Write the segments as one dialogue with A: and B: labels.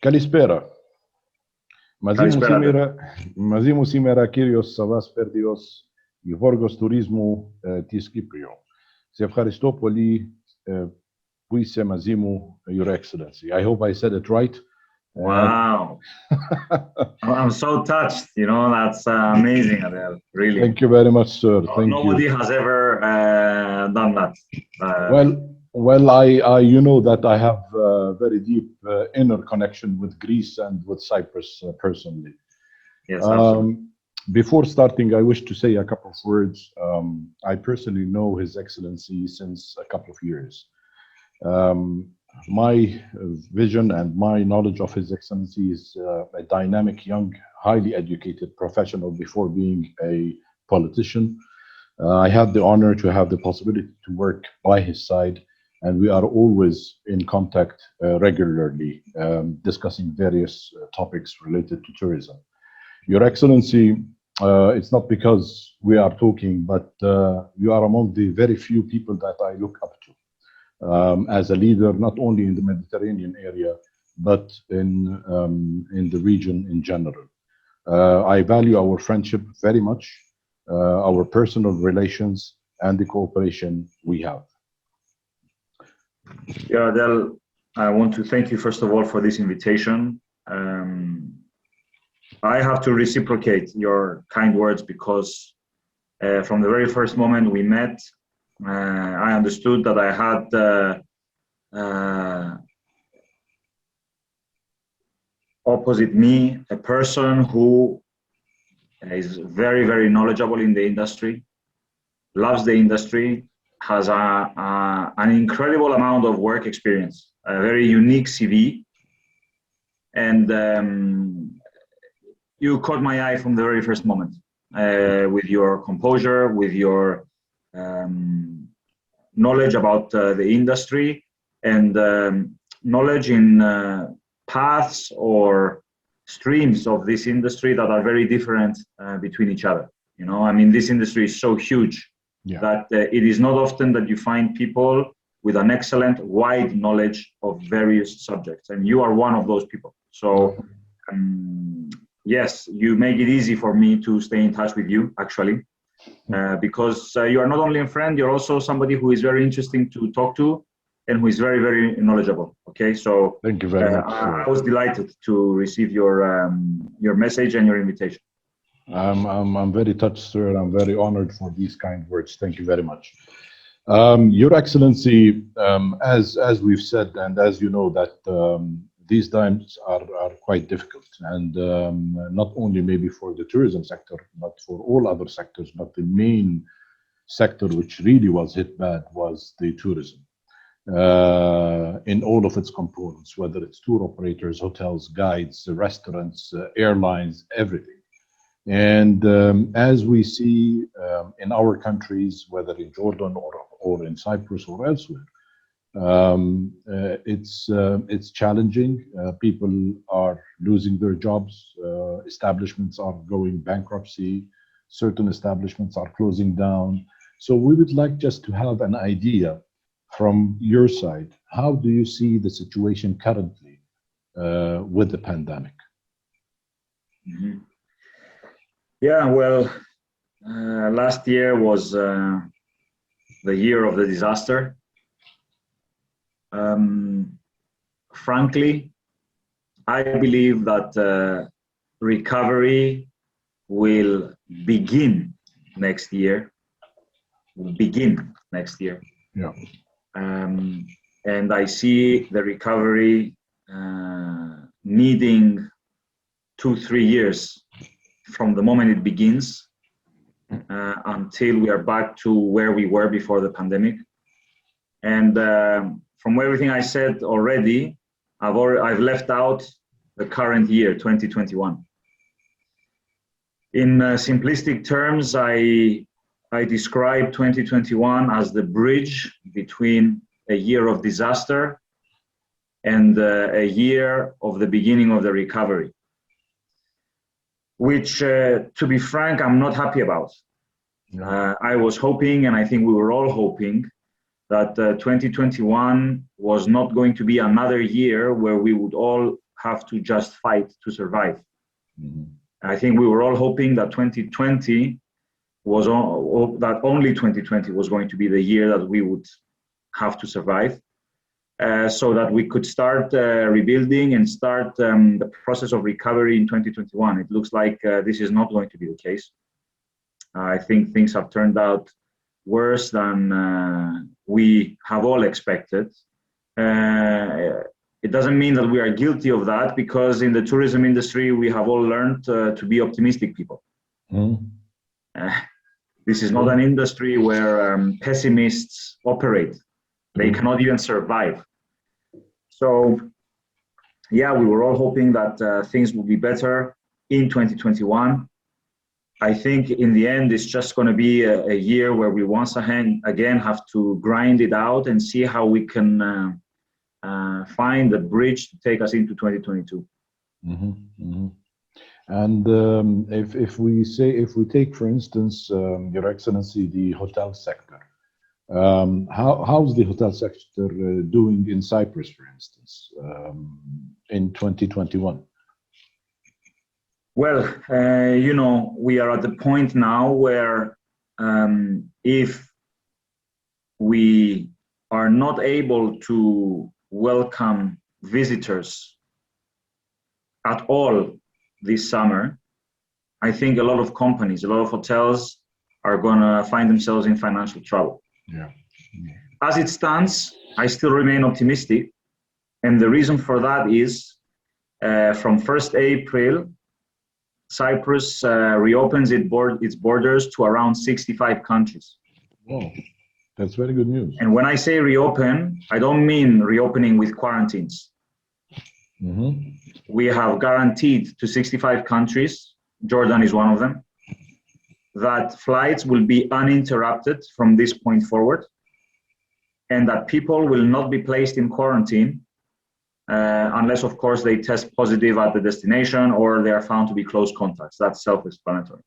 A: Καλησπέρα.
B: Καλησπέρα.
A: Μαζί μου σήμερα κύριος Savvas Perdios, Υπουργός Τουρισμού της Κύπρου. Σε ευχαριστώ πολύ που είσαι μαζί μου, Your Excellency. I hope I said it right.
B: Wow. I'm so touched, that's amazing, Adel, really.
A: Thank you very much, sir. Thank
B: Nobody
A: you.
B: has ever done that.
A: Well, I you know that I have a very deep inner connection with Greece and with Cyprus personally.
B: Yes, absolutely.
A: Before starting, I wish to say a couple of words. I personally know His Excellency since a couple of years. My vision and my knowledge of His Excellency is a dynamic, young, highly educated professional before being a politician. I had the honor to have the possibility to work by his side, and we are always in contact regularly, discussing various topics related to tourism. Your Excellency, it's not because we are talking, but you are among the very few people that I look up to as a leader, not only in the Mediterranean area, but in the region in general. I value our friendship very much, our personal relations, and the cooperation we have.
B: Yeah, Adel, I want to thank you first of all for this invitation. I have to reciprocate your kind words because from the very first moment we met, I understood that I had opposite me a person who is very, very knowledgeable in the industry, loves the industry, has an incredible amount of work experience, a very unique CV, and you caught my eye from the very first moment with your composure, with your knowledge about the industry, and knowledge in paths or streams of this industry that are very different between each other. This industry is so huge that it is not often that you find people with an excellent wide knowledge of various subjects, and you are one of those people. So yes, you make it easy for me to stay in touch with you, actually, because you are not only a friend, you're also somebody who is very interesting to talk to and who is very, very knowledgeable. Okay, so
A: thank you very much.
B: I was delighted to receive your message and your invitation.
A: I'm very touched, sir. I'm very honored for these kind words. Thank you very much. Your Excellency, as we've said, and as you know, that these times are quite difficult, and not only maybe for the tourism sector, but for all other sectors. But the main sector which really was hit bad was the tourism. In all of its components, whether it's tour operators, hotels, guides, restaurants, airlines, everything. And as we see in our countries, whether in Jordan or in Cyprus or elsewhere, it's challenging. People are losing their jobs. Establishments are going bankruptcy. Certain establishments are closing down. So we would like just to have an idea from your side. How do you see the situation currently with the pandemic?
B: Mm-hmm. Yeah, well, last year was the year of the disaster. Frankly, I believe that recovery will begin next year.
A: Yeah.
B: And I see the recovery needing 2-3 years from the moment it begins until we are back to where we were before the pandemic. And from everything I said already, I've left out the current year, 2021. In simplistic terms, I describe 2021 as the bridge between a year of disaster and a year of the beginning of the recovery, which, to be frank, I'm not happy about. I was hoping, and I think we were all hoping, that 2021 was not going to be another year where we would all have to just fight to survive.
A: Mhm.
B: I think we were all hoping that 2020 was that only 2020 was going to be the year that we would have to survive, so that we could start rebuilding and start the process of recovery in 2021. It looks like this is not going to be the case. I think things have turned out worse than we have all expected. It doesn't mean that we are guilty of that, because in the tourism industry, we have all learned to be optimistic people.
A: Mhm.
B: This is not an industry where pessimists operate. They cannot even survive. So, yeah, we were all hoping that things will be better in 2021. I think in the end, it's just going to be a year where we once again have to grind it out and see how we can find a bridge to take us into 2022.
A: Mhm. Mhm. And if we take, for instance, Your Excellency, the hotel sector, how's the hotel sector doing in Cyprus, for instance, in 2021?
B: Well, we are at the point now where if we are not able to welcome visitors at all this summer, I think a lot of companies, a lot of hotels are going to find themselves in financial trouble.
A: Yeah.
B: As it stands, I still remain optimistic. And the reason for that is from 1st April, Cyprus reopens its borders to around 65 countries.
A: Oh, that's very good news.
B: And when I say reopen, I don't mean reopening with quarantines.
A: Mm-hmm.
B: We have guaranteed to 65 countries, Jordan is one of them, that flights will be uninterrupted from this point forward, and that people will not be placed in quarantine unless, of course, they test positive at the destination or they are found to be close contacts. That's self-explanatory.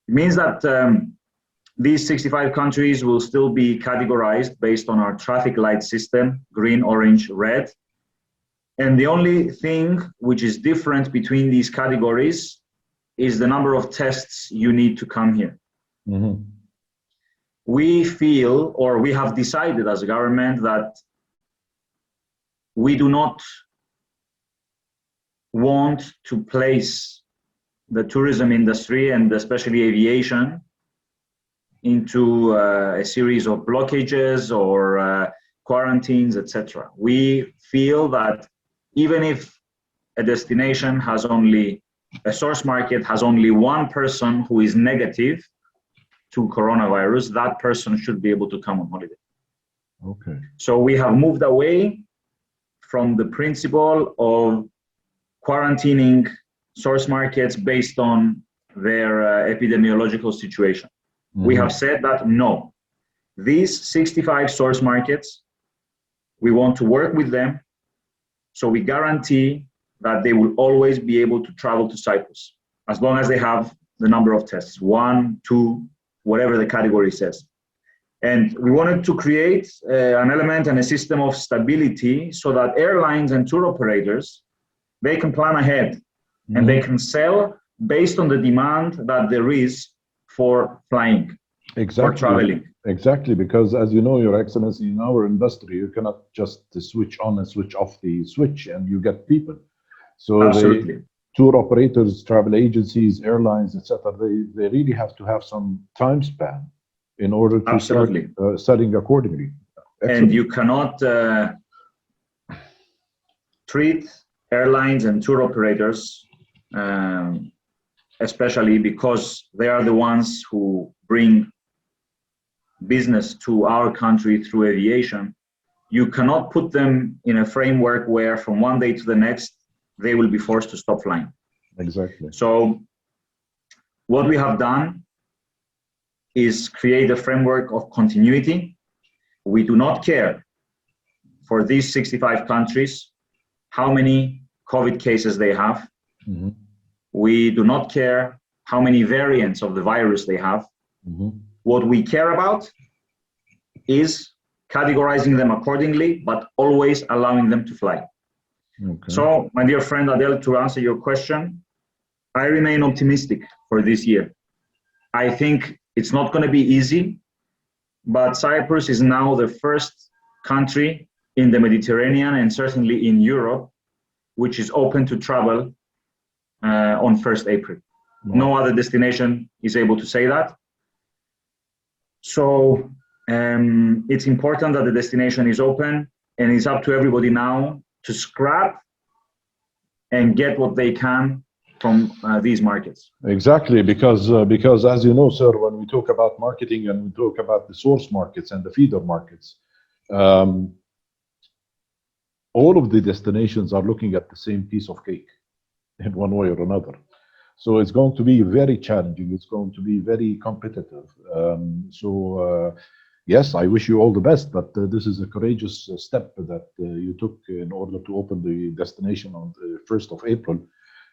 B: It means that these 65 countries will still be categorized based on our traffic light system, green, orange, red. And the only thing which is different between these categories is the number of tests you need to come here.
A: Mm-hmm.
B: We feel, or we have decided as a government, that we do not want to place the tourism industry, and especially aviation, into a series of blockages or quarantines, etc. We feel that even if a destination has only, a source market has only one person who is negative to coronavirus, that person should be able to come on holiday.
A: Okay.
B: So we have moved away from the principle of quarantining source markets based on their epidemiological situation. Mm-hmm. We have said that no, these 65 source markets, we want to work with them, so we guarantee that they will always be able to travel to Cyprus, as long as they have the number of tests, 1, 2, whatever the category says. And we wanted to create an element and a system of stability so that airlines and tour operators, they can plan ahead. Mm-hmm. And they can sell based on the demand that there is for flying, for traveling.
A: Exactly, because as you know, Your Excellency, in our industry, you cannot just switch on and switch off the switch and you get people. So tour operators, travel agencies, airlines, etc., they really have to have some time span in order to start setting accordingly. Excellent.
B: And you cannot treat airlines and tour operators, especially because they are the ones who bring business to our country through aviation. You cannot put them in a framework where from one day to the next, they will be forced to stop flying.
A: Exactly.
B: So what we have done is create a framework of continuity. We do not care for these 65 countries how many COVID cases they have. Mm-hmm. We do not care how many variants of the virus they have. Mm-hmm. What we care about is categorizing them accordingly, but always allowing them to fly.
A: Okay.
B: So, my dear friend Adel, to answer your question, I remain optimistic for this year. I think it's not going to be easy, but Cyprus is now the first country in the Mediterranean and certainly in Europe which is open to travel on 1st April.
A: Wow.
B: No other destination is able to say that. So it's important that the destination is open, and it's up to everybody now to scrap and get what they can from these markets.
A: Exactly, because as you know, sir, when we talk about marketing and we talk about the source markets and the feeder markets, all of the destinations are looking at the same piece of cake in one way or another. So it's going to be very challenging. It's going to be very competitive. Yes, I wish you all the best, but this is a courageous step that you took in order to open the destination on the 1st of April.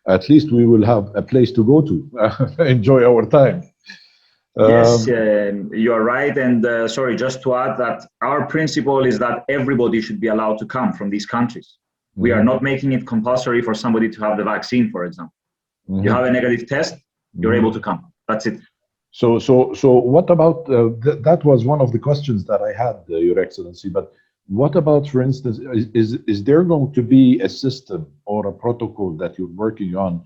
A: At least we will have a place to go to, enjoy our time.
B: Yes, you are right. And sorry, just to add that our principle is that everybody should be allowed to come from these countries. We are not making it compulsory for somebody to have the vaccine, for example. You have a negative test, you're able to come. That's it.
A: So what about, that was one of the questions that I had, Your Excellency, but what about, for instance, is there going to be a system or a protocol that you're working on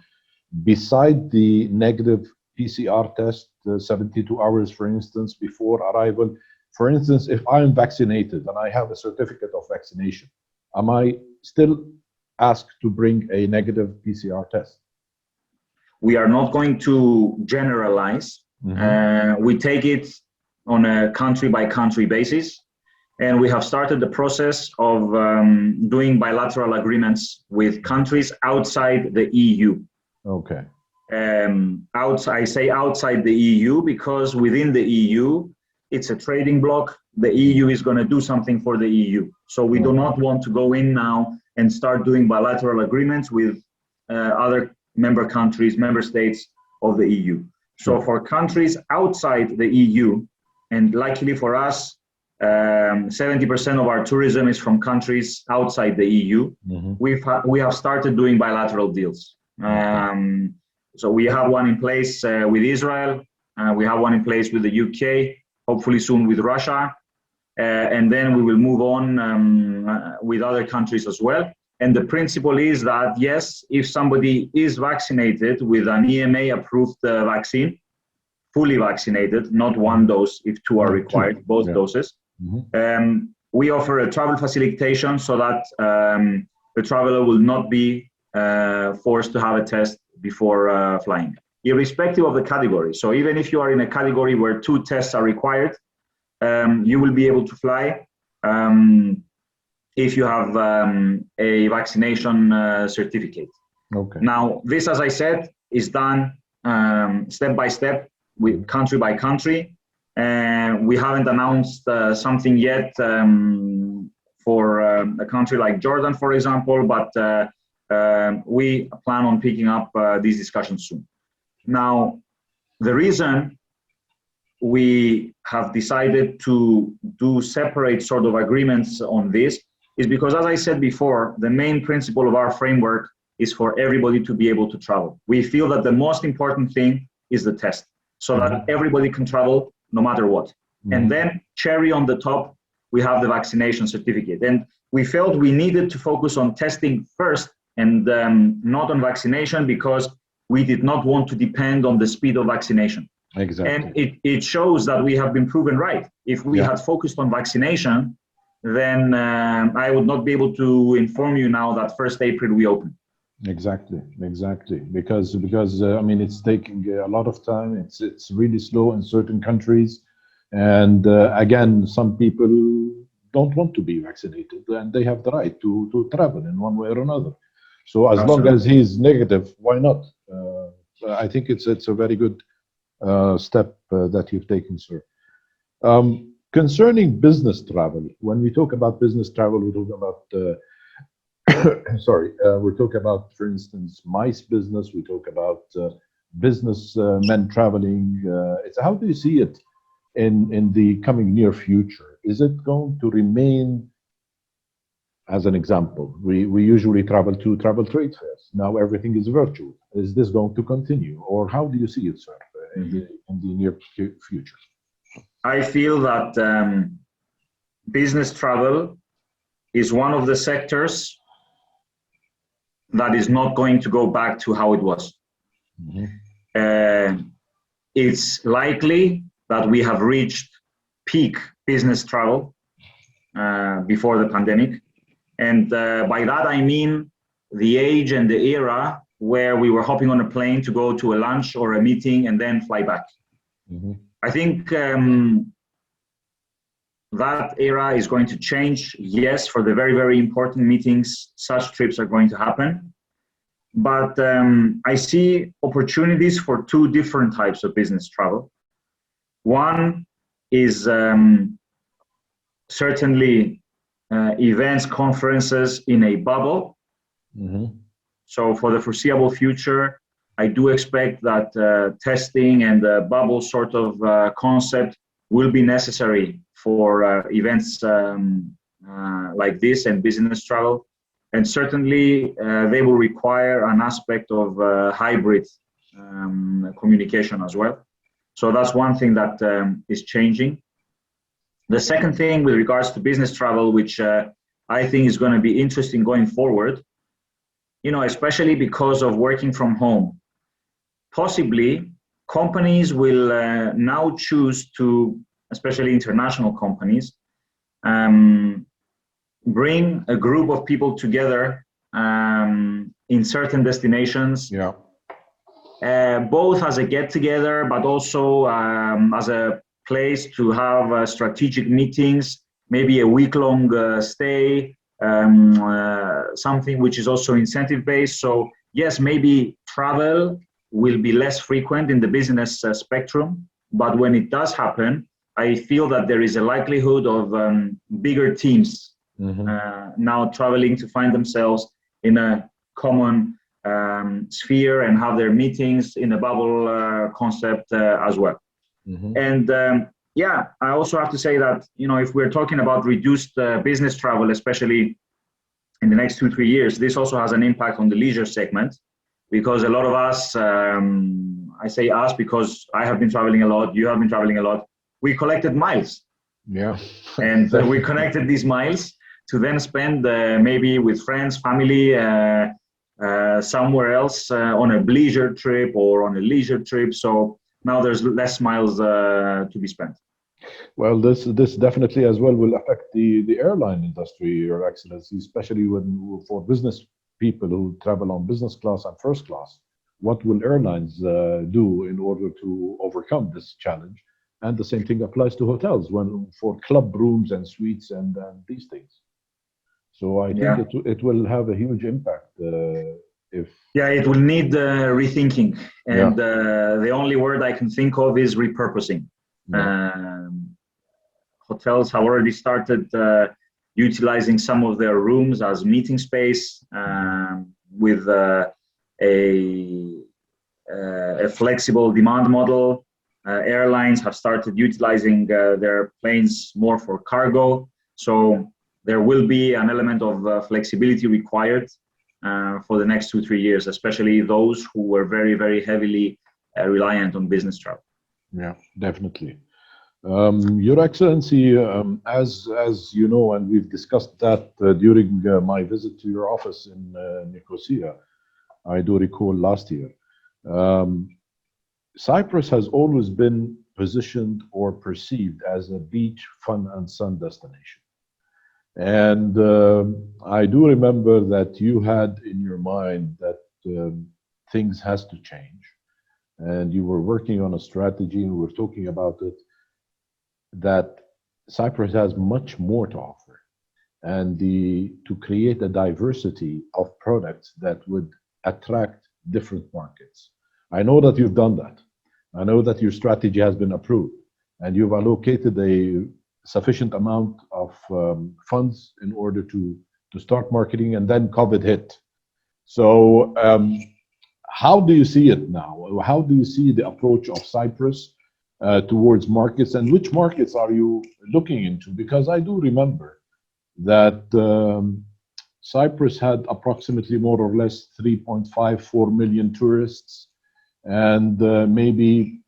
A: beside the negative PCR test, 72 hours, for instance, before arrival? For instance, if I'm vaccinated and I have a certificate of vaccination, am I still asked to bring a negative PCR test?
B: We are not going to generalize. We take it on a country by country basis. And we have started the process of doing bilateral agreements with countries outside the EU.
A: Okay.
B: I say outside the EU because within the EU, it's a trading bloc. The EU is going to do something for the EU. So we do not want to go in now and start doing bilateral agreements with other member countries, member states of the EU. So for countries outside the EU, and luckily for us, 70% of our tourism is from countries outside the EU. We have started doing bilateral deals. So we have one in place with Israel. We have one in place with the UK, hopefully soon with Russia. And then we will move on with other countries as well. And the principle is that, yes, if somebody is vaccinated with an EMA-approved vaccine, fully vaccinated, not one dose if two are required, both doses, we offer a travel facilitation so that the traveler will not be forced to have a test before flying, irrespective of the category. So even if you are in a category where 2 tests are required, you will be able to fly if you have a vaccination certificate.
A: Okay.
B: Now, this, as I said, is done step by step, with country by country. We haven't announced something yet for a country like Jordan, for example, but we plan on picking up these discussions soon. Now, the reason we have decided to do separate sort of agreements on this is because, as I said before, the main principle of our framework is for everybody to be able to travel. We feel that the most important thing is the test, so that everybody can travel no matter what. And then, cherry on the top, we have the vaccination certificate. And we felt we needed to focus on testing first and not on vaccination, because we did not want to depend on the speed of vaccination.
A: Exactly.
B: And it shows that we have been proven right. If we had focused on vaccination, then I would not be able to inform you now that 1st April we open.
A: Exactly. Because I mean, it's taking a lot of time. It's really slow in certain countries, and again, some people don't want to be vaccinated, and they have the right to travel in one way or another. So as long as he's negative, why not? I think it's a very good step that you've taken, sir. Concerning business travel, when we talk about business travel, we talk about we're talking about, for instance, mice business. We talk about business men traveling. How do you see it in the coming near future? Is it going to remain As an example, we usually travel to travel trade fairs. Now everything is virtual. Is this going to continue, or how do you see it, sir, in the near future?
B: I feel that business travel is one of the sectors that is not going to go back to how it was.
A: Mhm.
B: It's likely that we have reached peak business travel before the pandemic. And by that, I mean the age and the era where we were hopping on a plane to go to a lunch or a meeting and then fly back.
A: Mhm.
B: I think that era is going to change. Yes, for the very, very important meetings, such trips are going to happen. But I see opportunities for two different types of business travel. One is certainly events, conferences in a bubble.
A: Mhm.
B: So for the foreseeable future, I do expect that testing and the bubble sort of concept will be necessary for events like this and business travel. And certainly they will require an aspect of hybrid communication as well. So that's one thing that is changing. The second thing with regards to business travel, which I think is going to be interesting going forward, you know, especially because of working from home, possibly companies will now choose to, especially international companies, bring a group of people together in certain destinations,
A: Yeah.
B: both as a get together, but also as a place to have strategic meetings, maybe a week-long stay, something which is also incentive based. So yes, maybe travel will be less frequent in the business spectrum, but when it does happen, I feel that there is a likelihood of bigger teams now traveling to find themselves in a common sphere and have their meetings in a bubble concept as well. And yeah, I also have to say that, you know, if we're talking about reduced business travel, especially in the next 2-3 years, this also has an impact on the leisure segment, because a lot of us, I say us because I have been traveling a lot, you have been traveling a lot, we collected miles.
A: Yeah.
B: And we connected these miles to then spend maybe with friends, family, somewhere else on a leisure trip or on a leisure trip. So now there's less miles to be spent.
A: Well, this definitely as well will affect the airline industry, Your Excellency, especially when for business people who travel on business class and first class. What will airlines do in order to overcome this challenge? And the same thing applies to hotels when for club rooms and suites and these things. So I think
B: Yeah.
A: it will have a huge impact if
B: Yeah, it will need rethinking.
A: yeah.
B: And the only word I can think of is repurposing.
A: Yeah.
B: Hotels have already started utilizing some of their rooms as meeting space with a flexible demand model. Airlines have started utilizing their planes more for cargo. So there will be an element of flexibility required for the next 2-3 years, especially those who were very, very heavily reliant on business travel.
A: Yeah, definitely. Your Excellency, as you know, and we've discussed that during my visit to your office in Nicosia, I do recall last year. Cyprus has always been positioned or perceived as a beach, fun, and sun destination. And I do remember that you had in your mind that things has to change, and you were working on a strategy, and we were talking about it, that Cyprus has much more to offer, and to create a diversity of products that would attract different markets. I know that you've done that. I know that your strategy has been approved, and you've allocated a sufficient amount of funds in order to start marketing, and then COVID hit. So how do you see it now? How do you see the approach of Cyprus towards markets, and which markets are you looking into? Because I do remember that Cyprus had approximately more or less 3.54 million tourists, and maybe,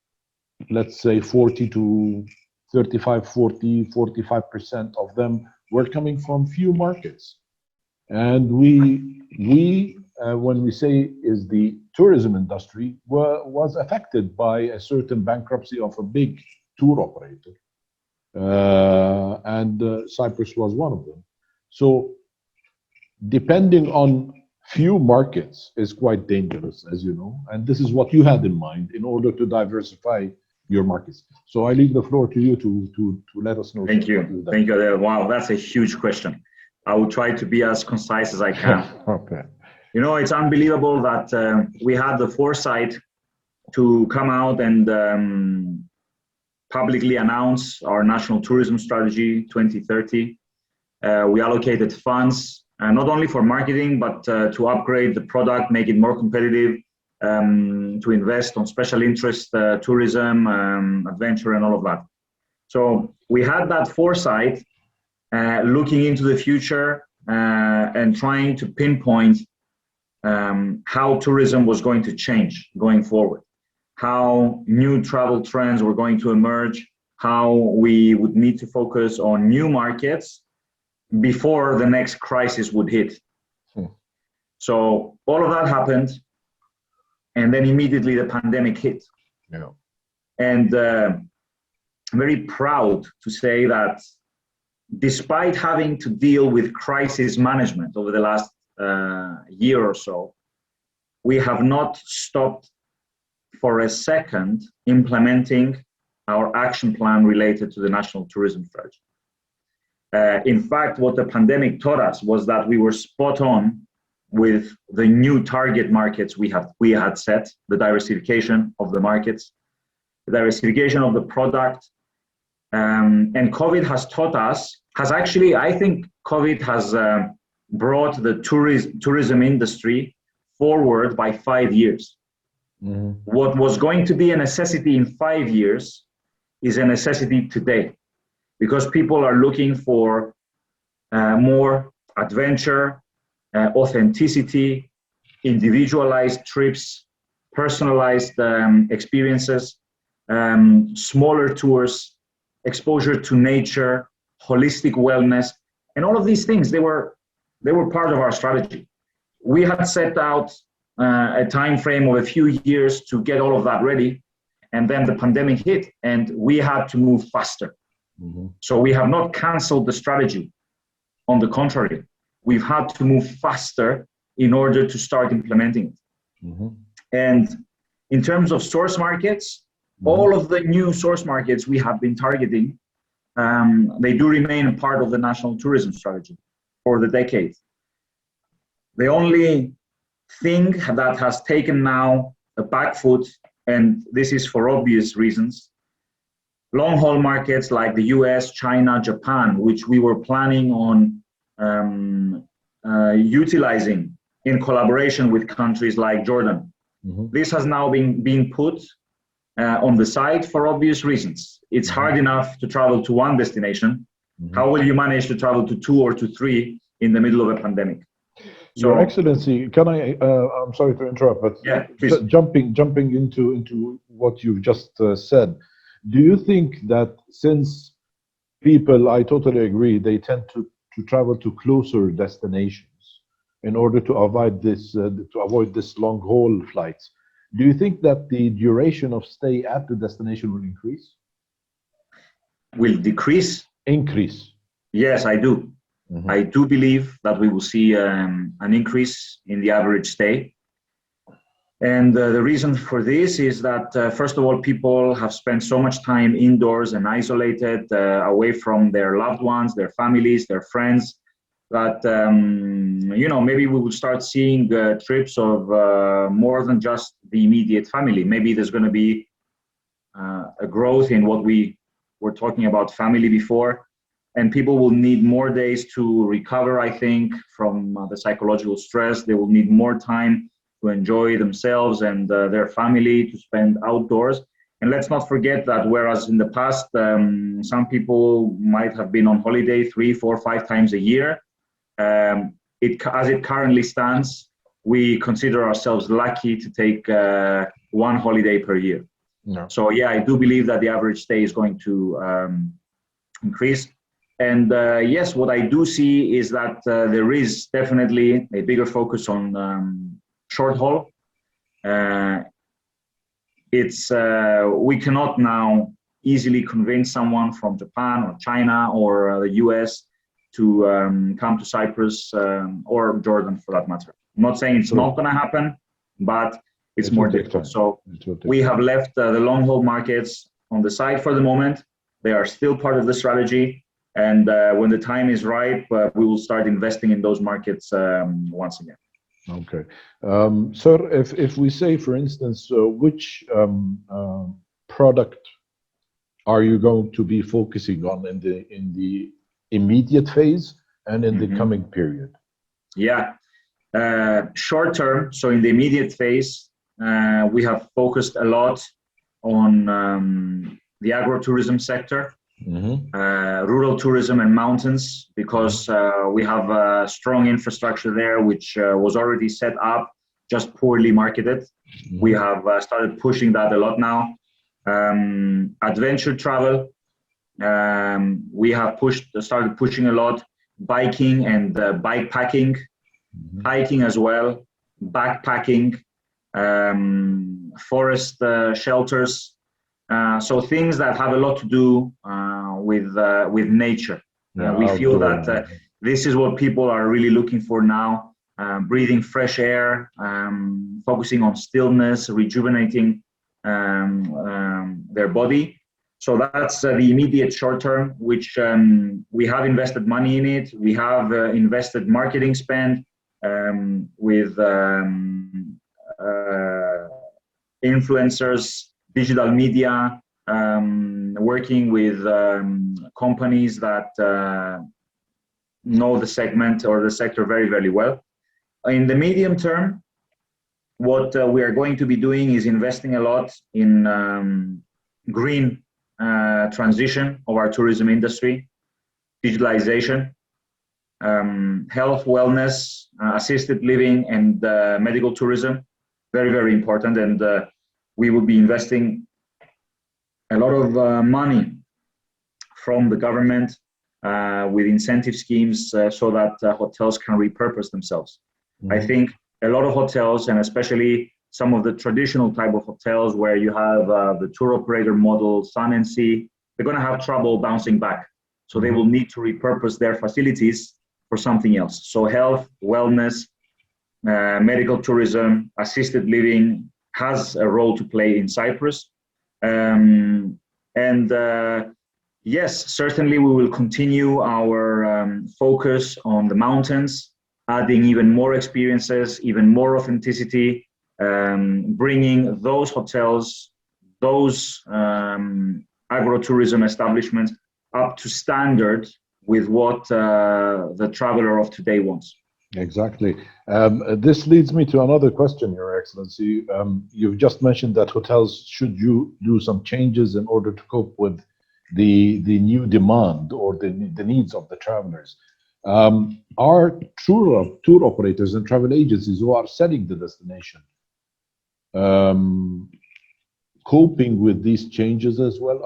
A: let's say, 40 to 35, 40, 45% of them were coming from few markets. And when we say is the tourism industry was affected by a certain bankruptcy of a big tour operator, and Cyprus was one of them. So depending on few markets is quite dangerous, as you know, and this is what you had in mind in order to diversify your markets. So I leave the floor to you to let us know.
B: Thank you. Thank you, Adel. Wow, that's a huge question. I will try to be as concise as I can.
A: Okay.
B: You know, it's unbelievable that we had the foresight to come out and publicly announce our national tourism strategy 2030. We allocated funds not only for marketing, but to upgrade the product, make it more competitive, to invest on special interest tourism, adventure, and all of that. So we had that foresight, looking into the future and trying to pinpoint how tourism was going to change going forward, how new travel trends were going to emerge, how we would need to focus on new markets before the next crisis would hit. So all of that happened, and then immediately the pandemic hit.
A: Yeah.
B: And I'm very proud to say that despite having to deal with crisis management over the last year or so, we have not stopped for a second implementing our action plan related to the national tourism strategy. In fact, what the pandemic taught us was that we were spot on with the new target markets we had set, the diversification of the markets, the diversification of the product. And COVID has taught us, I think COVID has brought the tourism industry forward by 5 years. Mm-hmm. What was going to be a necessity in 5 years is a necessity today, because people are looking for more adventure, authenticity, individualized trips, personalized experiences, smaller tours, exposure to nature, holistic wellness, and all of these things, they were part of our strategy. We had set out a time frame of a few years to get all of that ready, and then the pandemic hit, and we had to move faster. Mm-hmm. So we have not canceled the strategy. On the contrary, we've had to move faster in order to start implementing it. Mm-hmm. And in terms of source markets, mm-hmm. all of the new source markets we have been targeting, they do remain a part of the national tourism strategy for the decade. The only thing that has taken now a back foot, and this is for obvious reasons, long-haul markets like the US, China, Japan, which we were planning on utilizing in collaboration with countries like Jordan. Mm-hmm. This has now been put on the side for obvious reasons. It's hard enough to travel to one destination. Mm-hmm. How will you manage to travel to 2 or to 3 in the middle of a pandemic? So,
A: Your Excellency, can I'm sorry to interrupt, but
B: yeah,
A: jumping into what you've just said, do you think that since people, I totally agree, they tend to travel to closer destinations in order to avoid this long haul flights, do you think that the duration of stay at the destination will increase?
B: Will decrease?
A: Increase.
B: Yes, I do. Mm-hmm. I do believe that we will see an increase in the average stay. And the reason for this is that, first of all, people have spent so much time indoors and isolated, away from their loved ones, their families, their friends, that, maybe we will start seeing trips of more than just the immediate family. Maybe there's going to be a growth in what we were talking about family before. And people will need more days to recover, I think, from the psychological stress. They will need more time to enjoy themselves and their family, to spend outdoors. And let's not forget that whereas in the past, some people might have been on holiday 3, 4, 5 times a year, as it currently stands, we consider ourselves lucky to take one holiday per year.
A: Yeah.
B: So yeah, I do believe that the average stay is going to increase. And yes, what I do see is that there is definitely a bigger focus on short haul. We cannot now easily convince someone from Japan or China or the US to come to Cyprus or Jordan for that matter. I'm not saying it's not going to happen, but it's more difficult. So we have left the long haul markets on the side for the moment. They are still part of the strategy. And when the time is right, we will start investing in those markets once again.
A: Okay. Sir, if we say, for instance, which product are you going to be focusing on in the immediate phase and in the coming period?
B: Yeah. Short term, so in the immediate phase, we have focused a lot on the agro-tourism sector, rural tourism and mountains, because we have a strong infrastructure there, which was already set up, just poorly marketed. We have started pushing that a lot now. Adventure travel, we have started pushing a lot. Biking and bikepacking, hiking as well, backpacking, forest shelters. So things that have a lot to do with nature. We feel that this is what people are really looking for now, breathing fresh air, focusing on stillness, rejuvenating their body. So that's the immediate short term, which we have invested money in it. We have invested marketing spend with influencers, digital media, working with companies that know the segment or the sector very, very well. In the medium term, what we are going to be doing is investing a lot in green transition of our tourism industry, digitalization, health, wellness, assisted living, and medical tourism. Very, very important. And we will be investing a lot of money from the government with incentive schemes so that hotels can repurpose themselves. I think a lot of hotels, and especially some of the traditional type of hotels where you have the tour operator model, sun and sea, they're going to have trouble bouncing back. So they will need to repurpose their facilities for something else. So health, wellness, medical tourism, assisted living has a role to play in Cyprus. Yes, certainly we will continue our focus on the mountains, adding even more experiences, even more authenticity, bringing those hotels, those agro-tourism establishments up to standard with what the traveler of today wants.
A: Exactly. This leads me to another question, Your Excellency. You've just mentioned that hotels should do some changes in order to cope with the new demand or the needs of the travelers. Are tour operators and travel agencies who are selling the destination coping with these changes as well?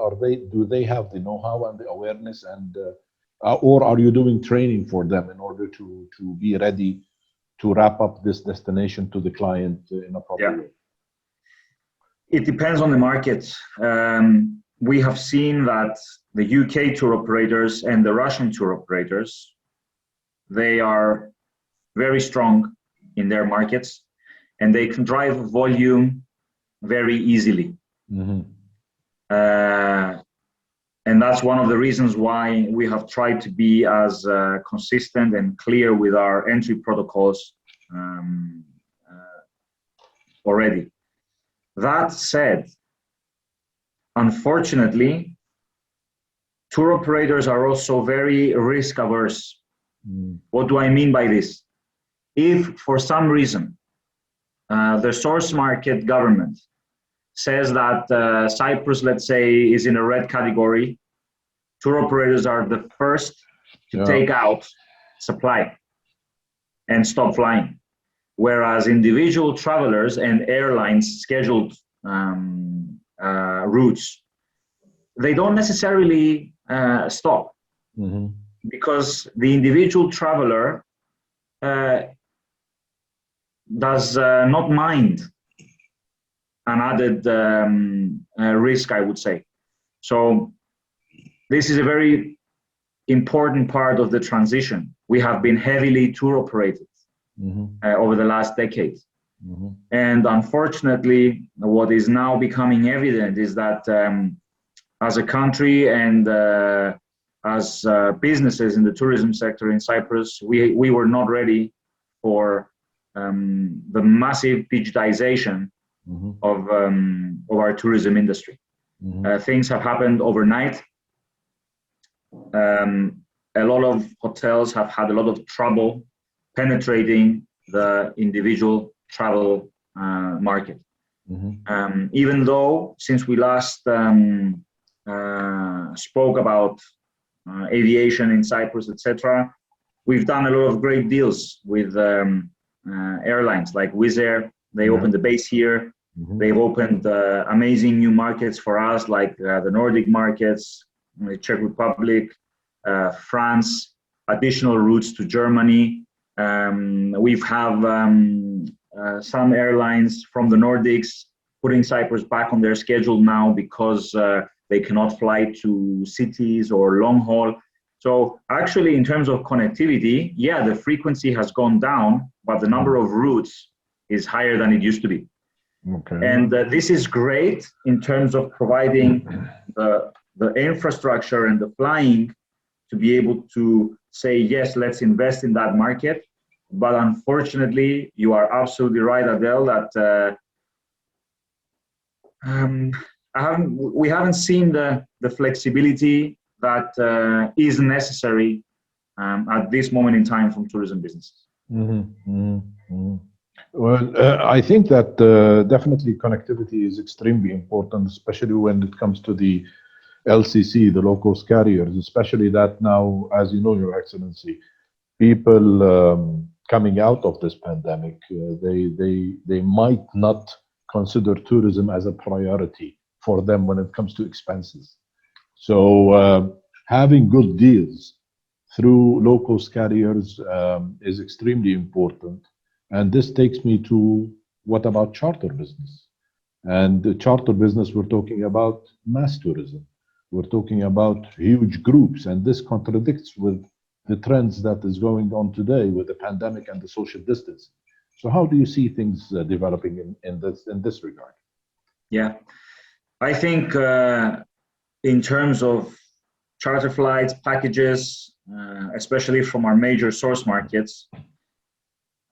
A: Do they have the know-how and the awareness, and or are you doing training for them in order to be ready to wrap up this destination to the client in a proper way?
B: It depends on the market. We have seen that the UK tour operators and the Russian tour operators, they are very strong in their markets and they can drive volume very easily. And that's one of the reasons why we have tried to be as consistent and clear with our entry protocols already. That said, unfortunately, tour operators are also very risk averse. What do I mean by this? If for some reason the source market government says that Cyprus, let's say, is in a red category, tour operators are the first to take out supply. and stop flying. Whereas individual travelers and airlines scheduled routes, they don't necessarily stop, because the individual traveler does not mind an added risk, I would say. So this is a very important part of the transition. We have been heavily tour operated over the last decade. And unfortunately, what is now becoming evident is that as a country and as businesses in the tourism sector in Cyprus, we were not ready for the massive digitization of our tourism industry. Things have happened overnight. A lot of hotels have had a lot of trouble penetrating the individual travel market. Even though since we last spoke about aviation in Cyprus, etc., we've done a lot of great deals with airlines like Wizz Air. They opened the base here. They've opened amazing new markets for us, like the Nordic markets, the Czech Republic, France, additional routes to Germany. We've have some airlines from the Nordics putting Cyprus back on their schedule now because they cannot fly to cities or long haul. So actually, in terms of connectivity, yeah, the frequency has gone down, but the number of routes is higher than it used to be. And this is great in terms of providing the infrastructure and the flying to be able to say, yes, let's invest in that market. But unfortunately, you are absolutely right, Adele, that we haven't seen the flexibility that is necessary at this moment in time from tourism businesses.
A: Well, I think that definitely connectivity is extremely important, especially when it comes to the LCC, the low-cost carriers, especially that now, as you know, Your Excellency, people coming out of this pandemic, they might not consider tourism as a priority for them when it comes to expenses. So having good deals through low-cost carriers is extremely important. And this takes me to, what about charter business? And the charter business, we're talking about mass tourism. We're talking about huge groups, and this contradicts with the trends that is going on today with the pandemic and the social distancing. So how do you see things developing in this regard?
B: Yeah, I think in terms of charter flights, packages, especially from our major source markets,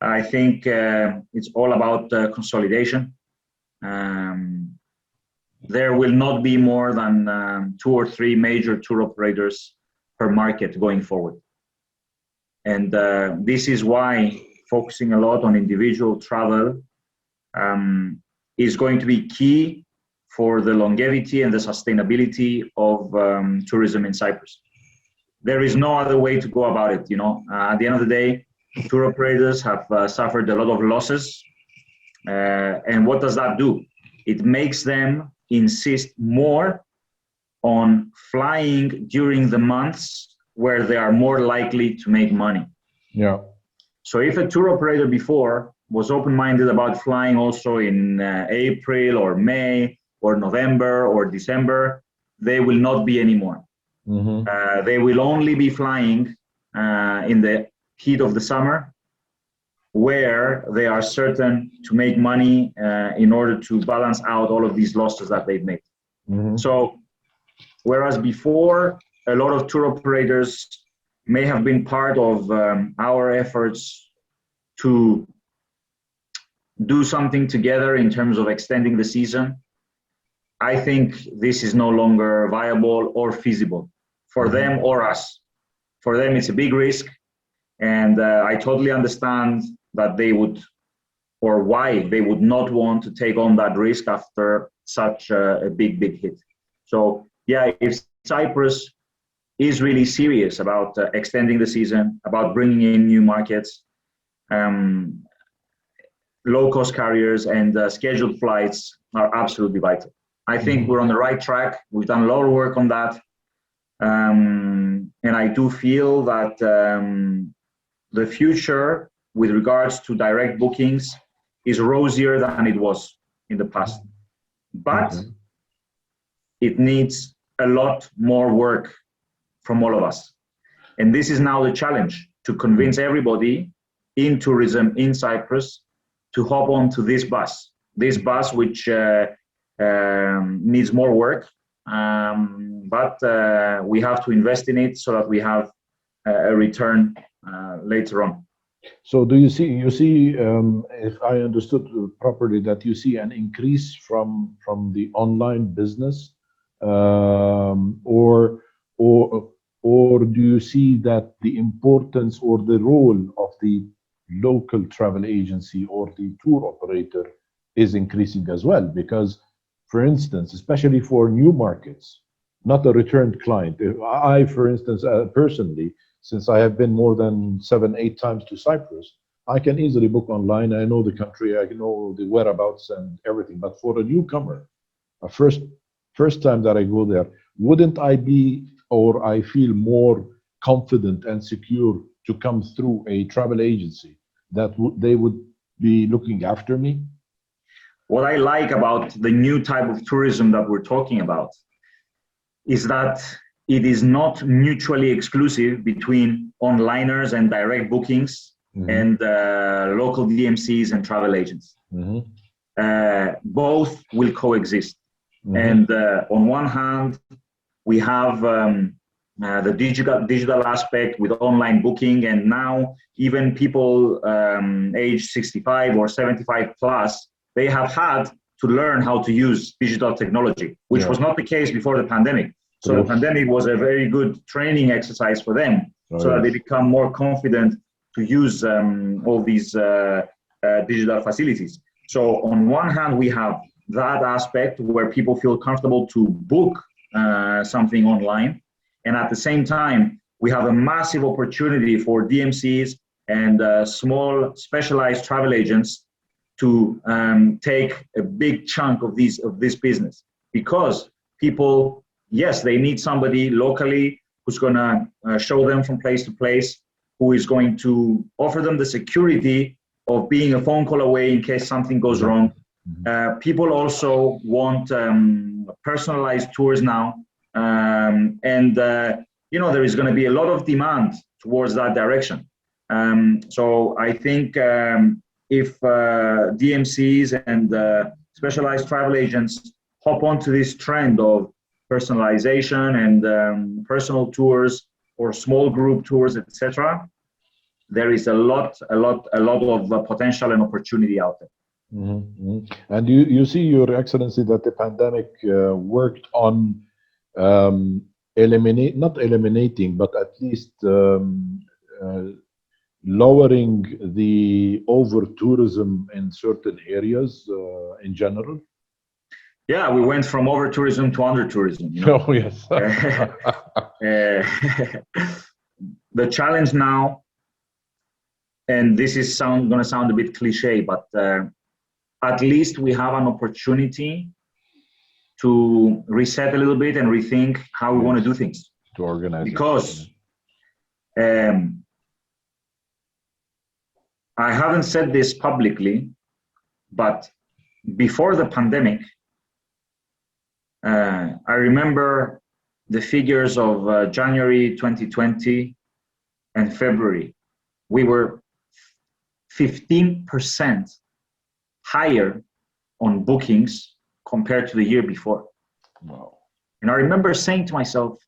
B: I think it's all about consolidation. There will not be more than 2 or 3 major tour operators per market going forward. And this is why focusing a lot on individual travel is going to be key for the longevity and the sustainability of tourism in Cyprus. There is no other way to go about it. You know, at the end of the day, tour operators have suffered a lot of losses. And what does that do? It makes them insist more on flying during the months where they are more likely to make money.
A: Yeah.
B: So if a tour operator before was open-minded about flying also in April or May or November or December, they will not be anymore. They will only be flying in the heat of the summer, where they are certain to make money in order to balance out all of these losses that they've made. So whereas before, a lot of tour operators may have been part of our efforts to do something together in terms of extending the season, I think this is no longer viable or feasible for them or us. For them, it's a big risk. And I totally understand that they would, or why they would not want to take on that risk after such a big hit. So yeah, if Cyprus is really serious about extending the season, about bringing in new markets, low-cost carriers and scheduled flights are absolutely vital. I think we're on the right track. We've done a lot of work on that. And I do feel that the future with regards to direct bookings is rosier than it was in the past. But it needs a lot more work from all of us. And this is now the challenge, to convince everybody in tourism in Cyprus to hop onto this bus which needs more work, but we have to invest in it so that we have a return later on.
A: So do you see, if I understood properly, that you see an increase from the online business, or do you see that the importance or the role of the local travel agency or the tour operator is increasing as well? Because, for instance, especially for new markets, not a returned client. I, for instance, personally, since I have been more than 7-8 times to Cyprus, I can easily book online. I know the country, I know the whereabouts and everything. But for a newcomer, a first time that I go there, wouldn't I be, or I feel more confident and secure to come through a travel agency that they would be looking after me?
B: What I like about the new type of tourism that we're talking about is that it is not mutually exclusive between onliners and direct bookings and local DMCs and travel agents. Both will coexist. And on one hand, we have the digital aspect with online booking, and now even people age 65 or 75 plus, they have had to learn how to use digital technology, which was not the case before the pandemic. So the pandemic was a very good training exercise for them, so that they become more confident to use all these digital facilities. So on one hand, we have that aspect where people feel comfortable to book something online. And at the same time, we have a massive opportunity for DMCs and small specialized travel agents to take a big chunk of this business, because people, yes, they need somebody locally who's going to show them from place to place, who is going to offer them the security of being a phone call away in case something goes wrong. People also want personalized tours now. There is going to be a lot of demand towards that direction. So I think if DMCs and specialized travel agents hop onto this trend of personalization and personal tours or small group tours, etc., there is a lot of potential and opportunity out there.
A: And you see, Your Excellency, that the pandemic worked on not eliminating, but at least lowering the over-tourism in certain areas in general?
B: Yeah, we went from over-tourism to under-tourism. You know?
A: Oh, yes.
B: The challenge now, and this is going to sound a bit cliche, but at least we have an opportunity to reset a little bit and rethink how we want to do things.
A: To organize.
B: Because I haven't said this publicly, but before the pandemic, I remember the figures of January 2020 and February. We were 15% higher on bookings compared to the year before.
A: Wow. And
B: I remember saying to myself,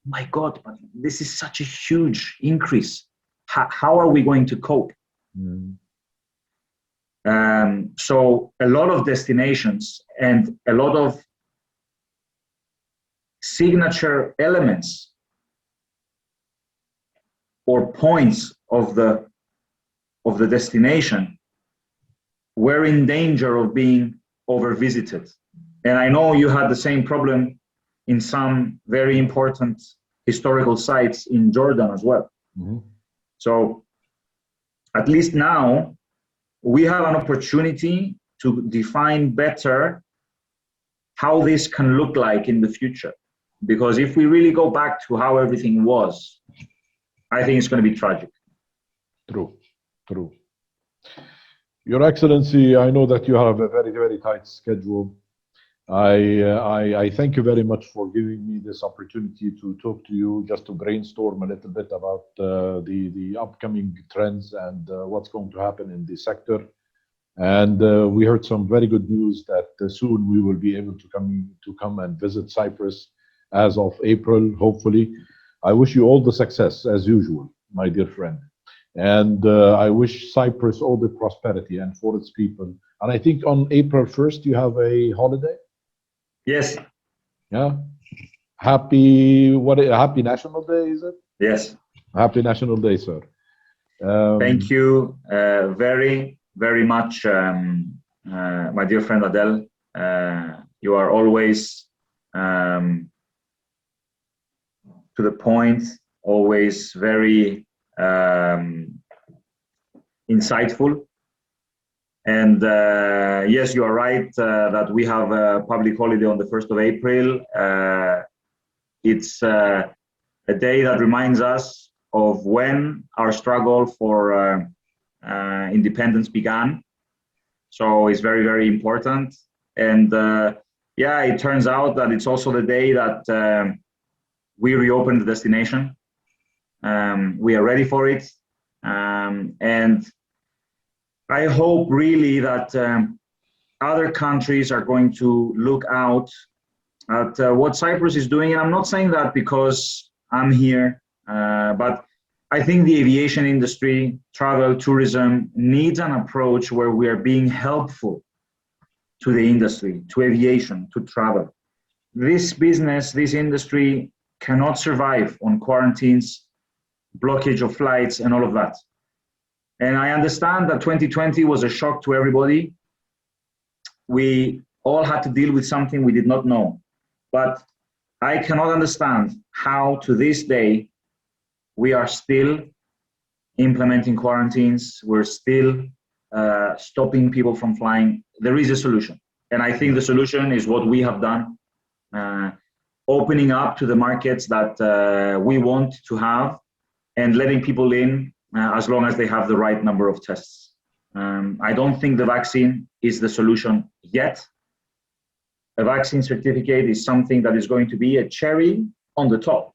B: my God, but this is such a huge increase. How are we going to cope? So a lot of destinations and a lot of signature elements or points of the destination were in danger of being over-visited. And I know you had the same problem in some very important historical sites in Jordan as well. So at least now, we have an opportunity to define better how this can look like in the future. Because if we really go back to how everything was, I think it's going to be tragic.
A: True, true. Your Excellency, I know that you have a very, very tight schedule. I thank you very much for giving me this opportunity to talk to you, just to brainstorm a little bit about the upcoming trends and what's going to happen in the sector. And we heard some very good news that soon we will be able to come and visit Cyprus as of April, hopefully. I wish you all the success as usual, my dear friend. And I wish Cyprus all the prosperity and for its people. And I think on April 1st, you have a holiday?
B: Yes.
A: Yeah. Happy National Day, is it?
B: Yes.
A: Happy National Day, sir.
B: Thank you very, very much, my dear friend Adel. You are always to the point, always very insightful. And yes, you are right that we have a public holiday on the 1st of April. It's a day that reminds us of when our struggle for independence began. So it's very, very important. And yeah, it turns out that it's also the day that we reopened the destination. We are ready for it. And I hope really that other countries are going to look out at what Cyprus is doing. And I'm not saying that because I'm here, but I think the aviation industry, travel, tourism needs an approach where we are being helpful to the industry, to aviation, to travel. This business, this industry cannot survive on quarantines, blockage of flights, and all of that. And I understand that 2020 was a shock to everybody. We all had to deal with something we did not know. But I cannot understand how, to this day, we are still implementing quarantines. We're still stopping people from flying. There is a solution. And I think the solution is what we have done, opening up to the markets that we want to have and letting people in as long as they have the right number of tests. I don't think the vaccine is the solution yet. A vaccine certificate is something that is going to be a cherry on the top,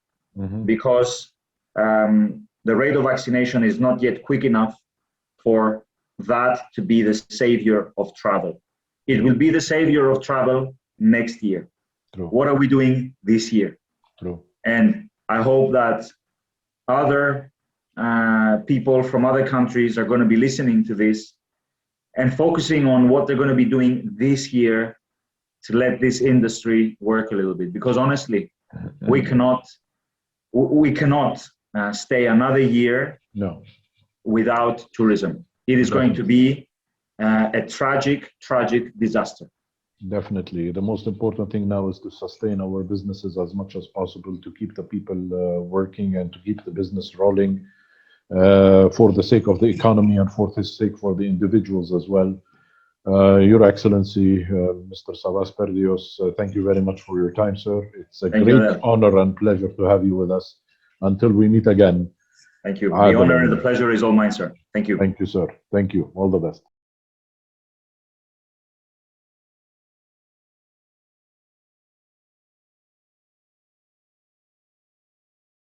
B: because the rate of vaccination is not yet quick enough for that to be the savior of travel. It will be the savior of travel next year.
A: True.
B: What are we doing this year?
A: True.
B: And I hope that other people from other countries are going to be listening to this and focusing on what they're going to be doing this year to let this industry work a little bit. Because honestly, we cannot stay another year without tourism. It is going to be a tragic disaster.
A: Definitely. The most important thing now is to sustain our businesses as much as possible, to keep the people working and to keep the business rolling for the sake of the economy and for the sake for the individuals as well. Your Excellency, Mr. Savvas Perdios, thank you very much for your time, sir. It's a great honor and pleasure to have you with us. Until we meet again.
B: Thank you. The honor and the pleasure is all mine, sir. Thank you.
A: Thank you, sir. Thank you. All the best.